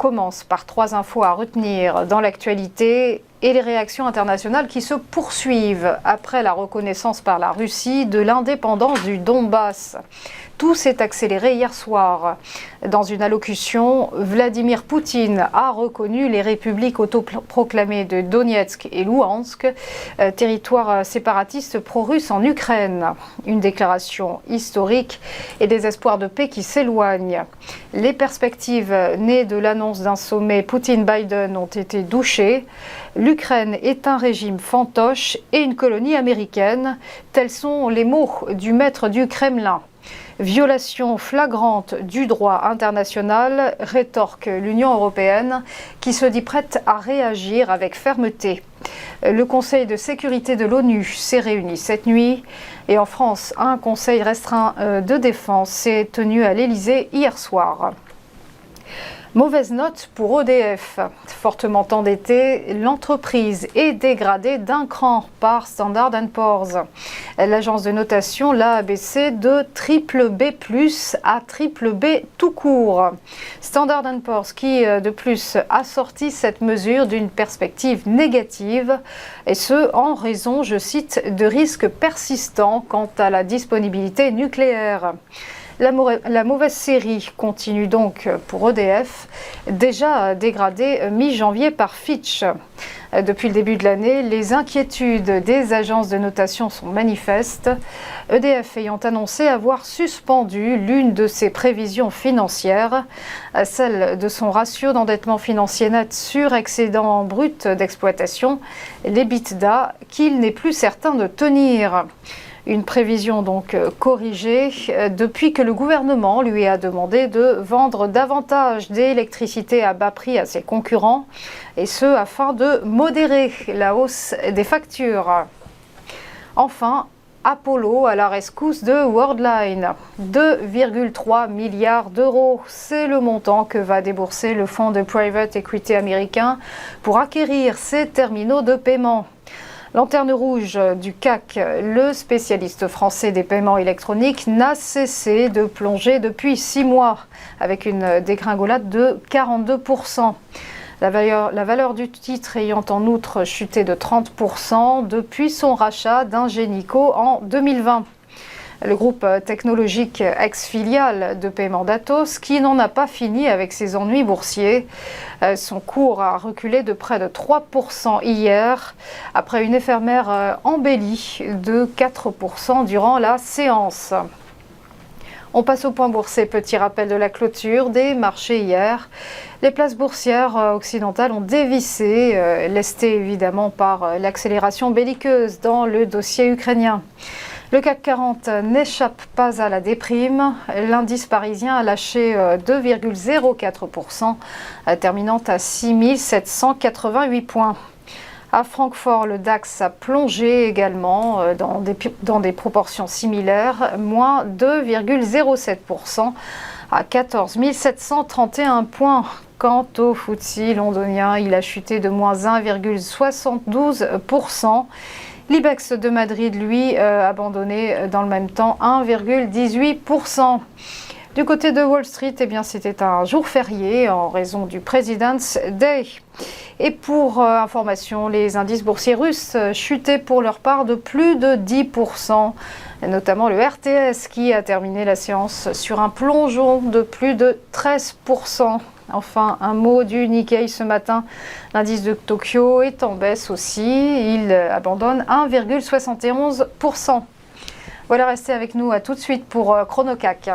commence par 3 infos à retenir dans l'actualité et les réactions internationales qui se poursuivent après la reconnaissance par la Russie de l'indépendance du Donbass. Tout s'est accéléré hier soir. Dans une allocution, Vladimir Poutine a reconnu les républiques autoproclamées de Donetsk et Louhansk, territoires séparatistes pro-russes en Ukraine. Une déclaration historique et des espoirs de paix qui s'éloignent. Les perspectives nées de l'annonce d'un sommet Poutine-Biden ont été douchées. L'Ukraine est un régime fantoche et une colonie américaine. Tels sont les mots du maître du Kremlin. Violation flagrante du droit international, rétorque l'Union européenne qui se dit prête à réagir avec fermeté. Le Conseil de sécurité de l'ONU s'est réuni cette nuit et en France, un conseil restreint de défense s'est tenu à l'Élysée hier soir. Mauvaise note pour EDF. Fortement endettée, l'entreprise est dégradée d'un cran par Standard & Poor's. L'agence de notation l'a abaissée de BBB+ à BBB tout court. Standard & Poor's qui, de plus, a sorti cette mesure d'une perspective négative, et ce, en raison, je cite, de risques persistants quant à la disponibilité nucléaire. La mauvaise série continue donc pour EDF, déjà dégradée mi-janvier par Fitch. Depuis le début de l'année, les inquiétudes des agences de notation sont manifestes, EDF ayant annoncé avoir suspendu l'une de ses prévisions financières, celle de son ratio d'endettement financier net sur excédent brut d'exploitation, l'EBITDA, qu'il n'est plus certain de tenir. Une prévision donc corrigée depuis que le gouvernement lui a demandé de vendre davantage d'électricité à bas prix à ses concurrents, et ce afin de modérer la hausse des factures. Enfin, Apollo à la rescousse de Worldline. 2,3 milliards d'euros, c'est le montant que va débourser le fonds de private equity américain pour acquérir ces terminaux de paiement. Lanterne rouge du CAC, le spécialiste français des paiements électroniques n'a cessé de plonger depuis 6 mois, avec une dégringolade de 42%. La valeur du titre ayant en outre chuté de 30% depuis son rachat d'Ingenico en 2020. Le groupe technologique ex-filiale de paiement d'Atos, qui n'en a pas fini avec ses ennuis boursiers. Son cours a reculé de près de 3% hier, après une éphémère embellie de 4% durant la séance. On passe au point boursier. Petit rappel de la clôture des marchés hier. Les places boursières occidentales ont dévissé, lestées évidemment par l'accélération belliqueuse dans le dossier ukrainien. Le CAC 40 n'échappe pas à la déprime. L'indice parisien a lâché 2,04%, terminant à 6 788 points. À Francfort, le DAX a plongé également dans des proportions similaires, moins 2,07% à 14 731 points. Quant au FTSE londonien, il a chuté de moins 1,72%. L'IBEX de Madrid, lui, a abandonné dans le même temps 1,18%. Du côté de Wall Street, eh bien, c'était un jour férié en raison du President's Day. Et pour information, les indices boursiers russes chutaient pour leur part de plus de 10%, notamment le RTS qui a terminé la séance sur un plongeon de plus de 13%. Enfin, un mot du Nikkei ce matin. L'indice de Tokyo est en baisse aussi. Il abandonne 1,71%. Voilà, restez avec nous. À tout de suite pour ChronoCAC.